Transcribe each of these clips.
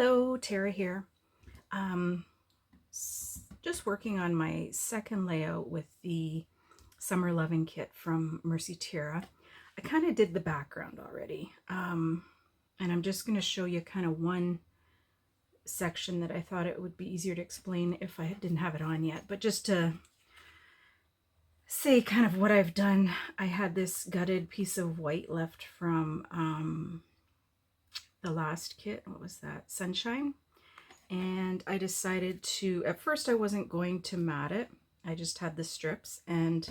Hello, Tara here. Just working on my second layout with the Summer Lovin kit from Mercy Tiara. I kind of did the background already, and I'm just going to show you kind of one section that I thought it would be easier to explain if I didn't have it on yet. But just to say kind of what I've done, I had this gutted piece of white left from the last kit. What was that? Sunshine. And I decided to, at first I wasn't going to mat it. I just had the strips, and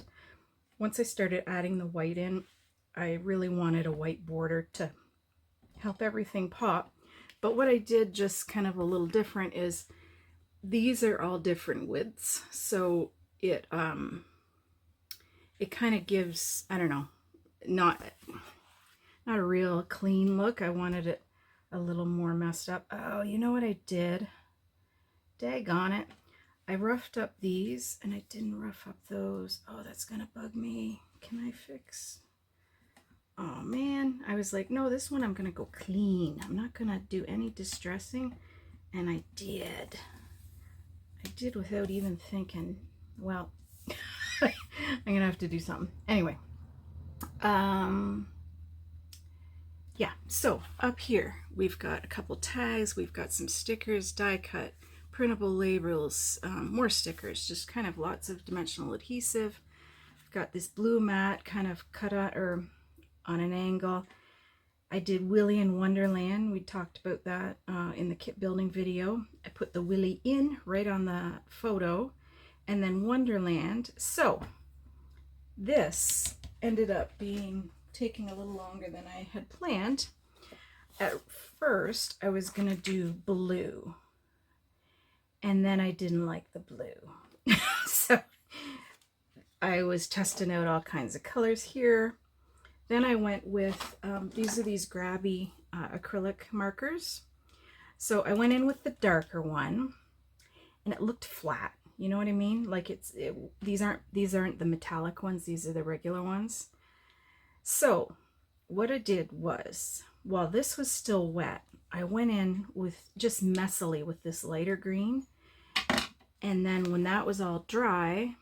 once I started adding the white in, I really wanted a white border to help everything pop. But what I did just kind of a little different is these are all different widths, so it kind of gives, I don't know, not a real clean look. I wanted it a little more messed up. Oh, you know what I did? Daggone it. I roughed up these and I didn't rough up those. Oh, that's gonna bug me. Can I fix? Oh man, I was like, no, this one I'm gonna go clean. I'm not gonna do any distressing. And I did. I did without even thinking. Well, I'm gonna have to do something. Anyway, yeah, so up here we've got a couple tags, we've got some stickers, die cut, printable labels, more stickers, just kind of lots of dimensional adhesive. I've got this blue mat kind of cut out or on an angle. I did Willy and Wonderland. We talked about that in the kit building video. I put the Willy in right on the photo, and then Wonderland. So this ended up taking a little longer than I had planned. At first, I was gonna do blue, and then I didn't like the blue. So I was testing out all kinds of colors here. Then I went with, these are these grabby acrylic markers. So I went in with the darker one, and it looked flat. You know what I mean? Like these aren't the metallic ones, these are the regular ones. So what I did was, while this was still wet, I went in with just messily with this lighter green, and then when that was all dry,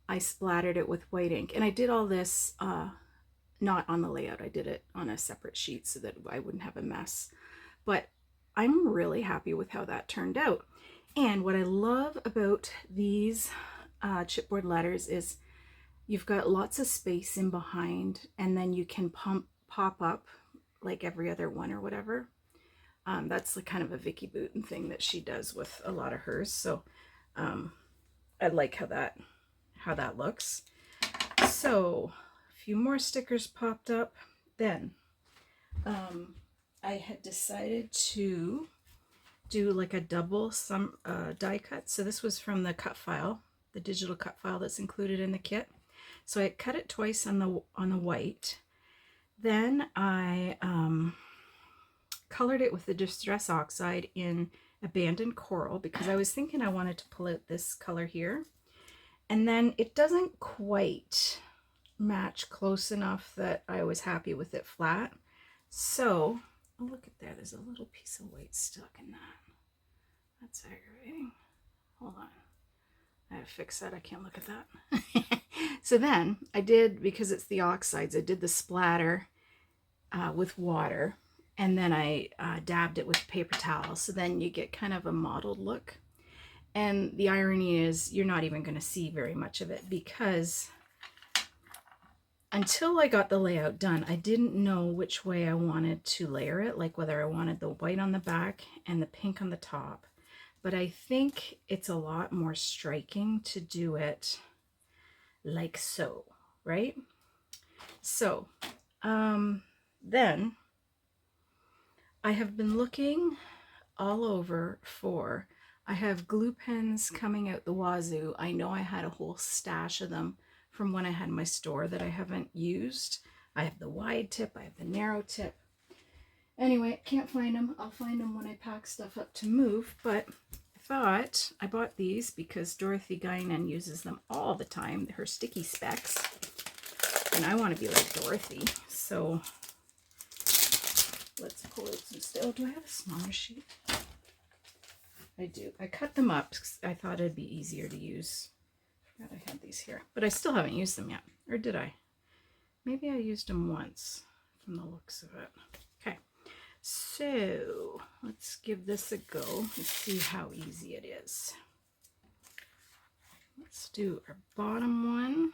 I splattered it with white ink. And I did all this not on the layout, I did it on a separate sheet so that I wouldn't have a mess. But I'm really happy with how that turned out. And what I love about these chipboard letters is you've got lots of space in behind, and then you can pop up like every other one or whatever. That's the kind of a Vicky Booten thing that she does with a lot of hers. So I like how that looks. So a few more stickers popped up. Then I had decided to do like a double die cut. So this was from the cut file, the digital cut file that's included in the kit. So I cut it twice on the white. Then I colored it with the Distress Oxide in Abandoned Coral because I was thinking I wanted to pull out this color here. And then it doesn't quite match close enough that I was happy with it flat. So, oh, look at there, there's a little piece of white stuck in that. That's aggravating. Hold on. I have to fix that. I can't look at that. So then I did, because it's the oxides, I did the splatter with water, and then I dabbed it with paper towel. So then you get kind of a mottled look. And the irony is you're not even going to see very much of it, because until I got the layout done, I didn't know which way I wanted to layer it, like whether I wanted the white on the back and the pink on the top. But I think it's a lot more striking to do it like so, right? So then I have been looking all over for, I have glue pens coming out the wazoo. I know I had a whole stash of them from when I had my store that I haven't used. I have the wide tip, I have the narrow tip. Anyway, I can't find them. I'll find them when I pack stuff up to move, but I thought I bought these because Dorothy Guinan uses them all the time, her sticky specs, and I want to be like Dorothy. So let's pull out some still. Oh, do I have a smaller sheet? I do. I cut them up because I thought it'd be easier to use. I forgot I had these here, but I still haven't used them yet. Or did I? Maybe I used them once from the looks of it. Okay, so let's give this a go and see how easy it is. Let's do our bottom one.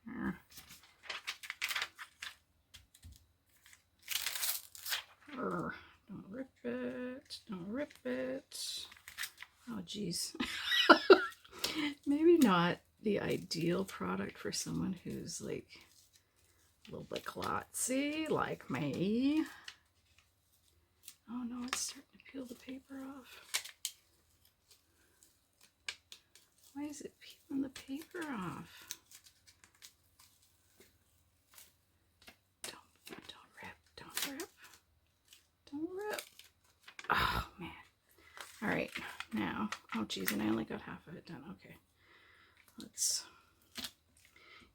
Okay. Don't rip it. Don't rip it. Oh, geez. Maybe not the ideal product for someone who's like a little bit klutzy like me. Oh no, it's starting to peel the paper off. Why is it peeling the paper off? Don't rip. Don't rip. Don't rip. Oh man. All right, now, oh geez, and I only got half of it done. Okay, let's,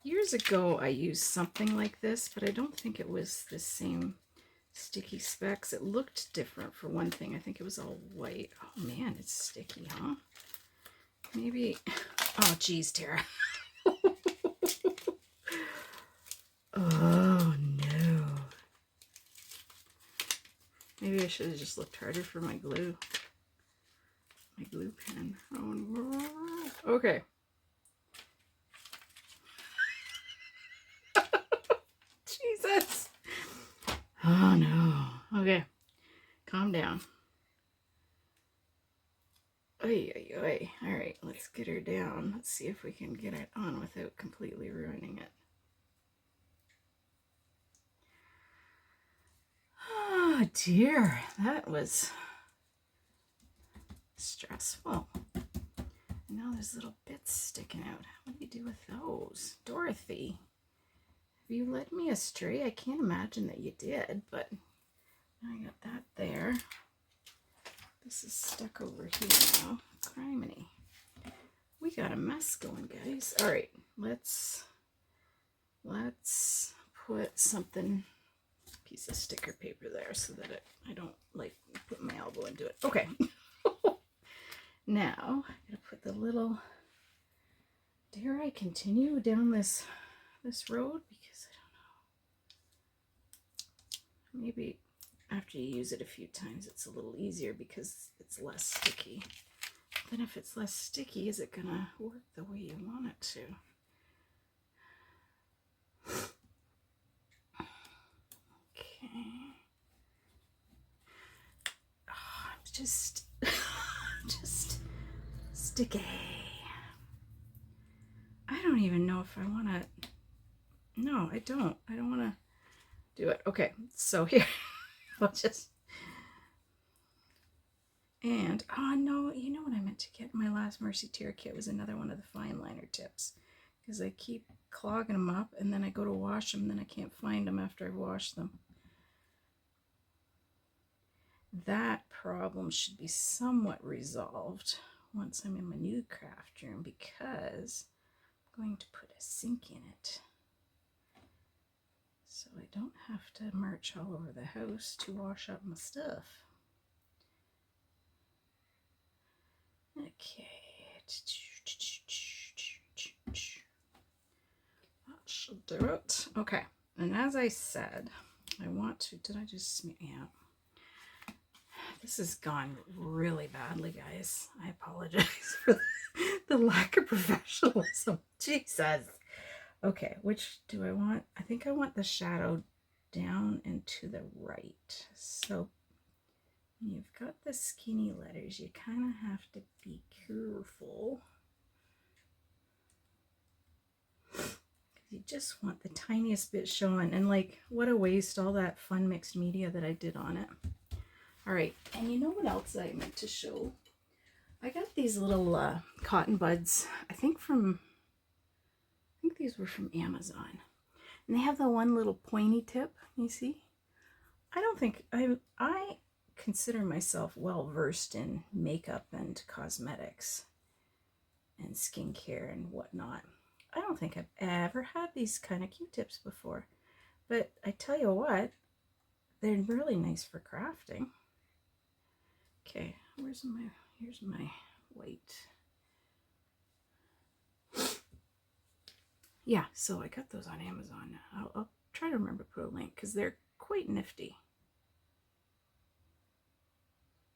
years ago I used something like this, but I don't think it was the same sticky specs. It looked different for one thing. I think it was all white. Oh man, it's sticky, huh? Maybe, oh geez, Tara. Oh no. Maybe I should have just looked harder for my glue. My glue pen. Oh no. Okay. Jesus. Oh no. Okay. Calm down. Oy, oy, oy. All right, let's get her down. Let's see if we can get it on without completely ruining it. Oh dear, that was stressful. And now there's little bits sticking out. What do you do with those? Dorothy, have you led me astray? I can't imagine that you did, but now I got that there. This is stuck over here now. Criminy. We got a mess going, guys. All right, let's put something, piece of sticker paper there so that I don't like put my elbow into it. Okay. Now I'm gonna put the little, dare I continue down this road, because I don't know, maybe after you use it a few times it's a little easier because it's less sticky. Then if it's less sticky, is it gonna work the way you want it to? Okay. Oh, I'm just sticky. I don't even know if I want to. No, I don't. I don't want to do it. Okay, so here, I'll just. And, oh no, you know what I meant to get in my last Mercy Tiara kit was another one of the fine liner tips. Because I keep clogging them up and then I go to wash them and then I can't find them after I've washed them. That problem should be somewhat resolved once I'm in my new craft room, because I'm going to put a sink in it. So I don't have to march all over the house to wash up my stuff. Okay. That should do it. Okay. And as I said, I want to, did I just, yeah. This has gone really badly, guys. I apologize for the lack of professionalism. Jesus. Okay, which do I want? I think I want the shadow down and to the right. So you've got the skinny letters. You kind of have to be careful. You just want the tiniest bit showing. And like, what a waste, all that fun mixed media that I did on it. All right, and you know what else I meant to show? I got these little cotton buds, I think these were from Amazon. And they have the one little pointy tip, you see? I don't think, I consider myself well versed in makeup and cosmetics and skincare and whatnot. I don't think I've ever had these kind of Q-tips before. But I tell you what, they're really nice for crafting. Okay, here's my white. Yeah, so I got those on Amazon. I'll try to remember to put a link because they're quite nifty.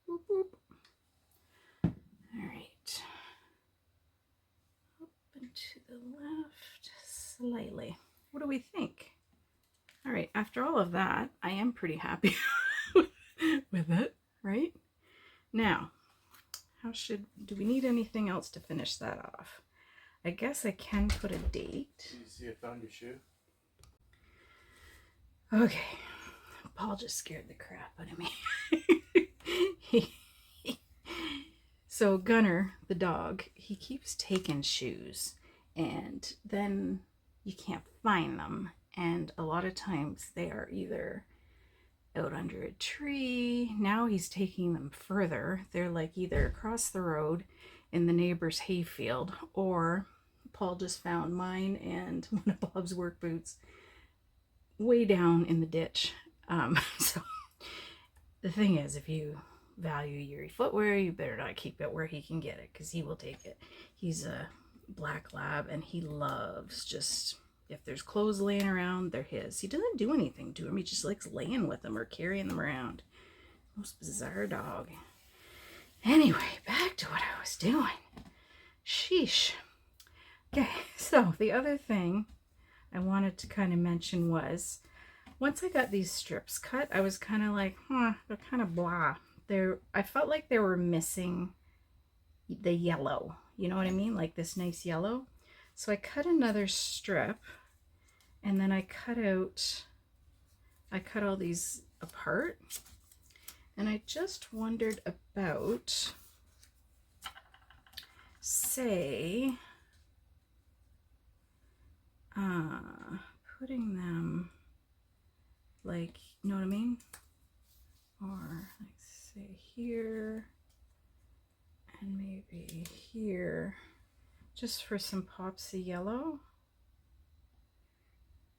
Boop, boop. All right. Up and to the left slightly. What do we think? All right, after all of that, I am pretty happy with it, right? Now, do we need anything else to finish that off? I guess I can put a date. Did you see I found your shoe? Okay. Paul just scared the crap out of me. So Gunner, the dog, he keeps taking shoes and then you can't find them. And a lot of times they are either out under a tree. Now he's taking them further. They're like either across the road in the neighbor's hayfield, or Paul just found mine and one of Bob's work boots way down in the ditch. So the thing is, if you value your footwear, you better not keep it where he can get it, because he will take it. He's a black lab and he loves just, if there's clothes laying around, they're his. He doesn't do anything to them. He just likes laying with them or carrying them around. Most bizarre dog. Anyway, back to what I was doing. Sheesh. Okay, so the other thing I wanted to kind of mention was, once I got these strips cut, I was kind of like, they're kind of blah. I felt like they were missing the yellow. You know what I mean? Like this nice yellow. So I cut another strip, and then I cut all these apart. And I just wondered about, say, putting them like, you know what I mean? Or like say here and maybe here, just for some pops of yellow.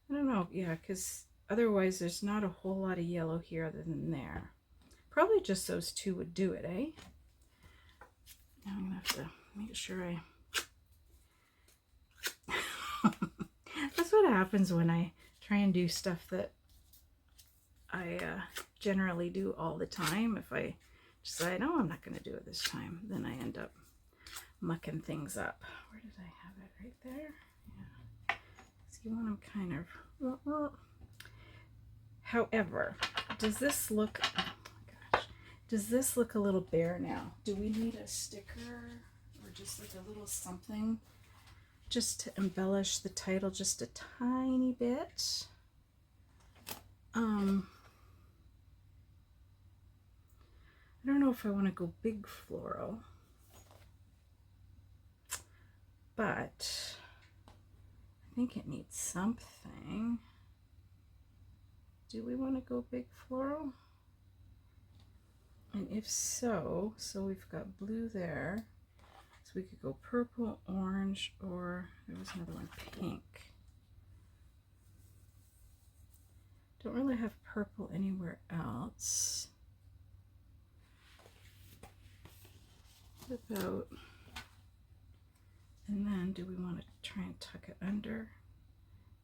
I don't know, yeah, because otherwise there's not a whole lot of yellow here other than there. Probably just those two would do it, eh? Now I'm gonna have to make sure I that's what happens when I try and do stuff that I generally do all the time. If I decide, oh, I'm not going to do it this time, then I end up mucking things up. Where did I have it? Right there? Yeah. So you want them kind of... However, does this look... Oh my gosh. Does this look a little bare now? Do we need a sticker or just like a little something just to embellish the title just a tiny bit? I don't know if I want to go big floral, but I think it needs something. Do we want to go big floral? And if so, we've got blue there. So we could go purple, orange, or there was another one, pink. Don't really have purple anywhere else. What about, and then do we want to try and tuck it under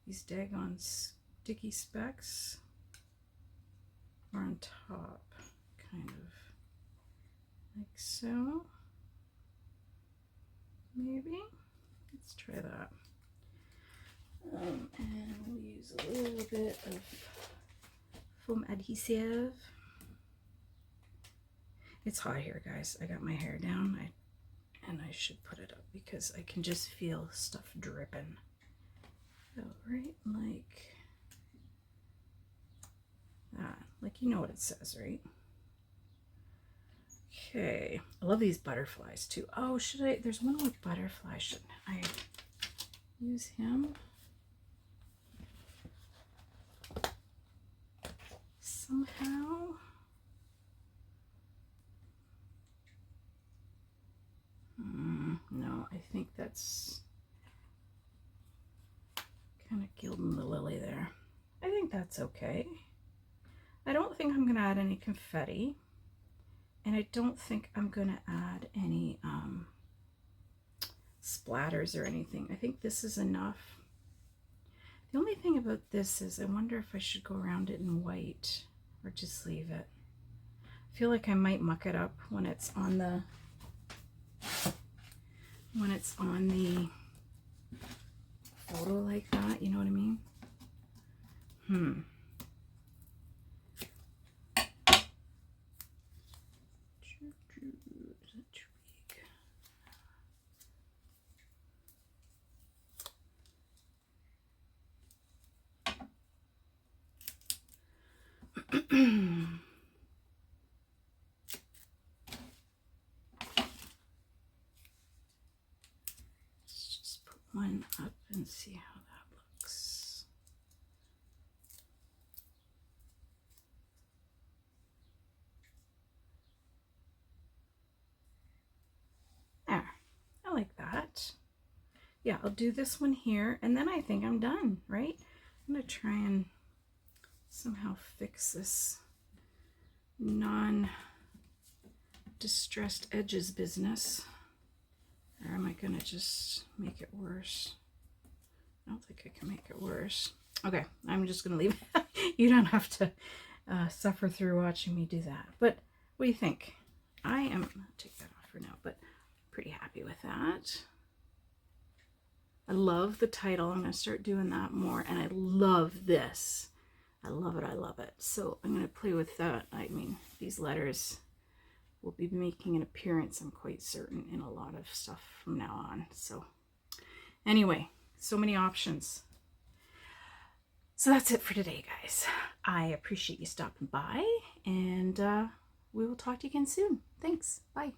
these daggone sticky specks, or on top, kind of like so? Maybe. Let's try that. And we'll use a little bit of foam adhesive. It's hot here, guys. I got my hair down, and I should put it up because I can just feel stuff dripping. So right like that. Like, you know what it says, right? Okay. I love these butterflies too. Oh, should I? There's one with butterflies. Should I use him? Somehow. No, I think that's kind of gilding the lily there. I think that's okay. I don't think I'm going to add any confetti And I don't think I'm going to add any splatters or anything. I think this is enough. The only thing about this is I wonder if I should go around it in white or just leave it. I feel like I might muck it up when it's on the photo like that, you know what I mean? Let's just put one up and see how that looks. There, I like that. Yeah, I'll do this one here, and then I think I'm done, right? I'm gonna try and somehow fix this non-distressed edges business. Or am I gonna just make it worse? I don't think I can make it worse. Okay, I'm just gonna leave it. You don't have to suffer through watching me do that. But what do you think? I am, I'll take that off for now, but pretty happy with that. I love the title. I'm gonna start doing that more, and I love this. I love it, I love it. So I'm gonna play with that. I mean, these letters will be making an appearance, I'm quite certain, in a lot of stuff from now on. So anyway, so many options. So that's it for today, guys. I appreciate you stopping by, and we will talk to you again soon. Thanks. Bye.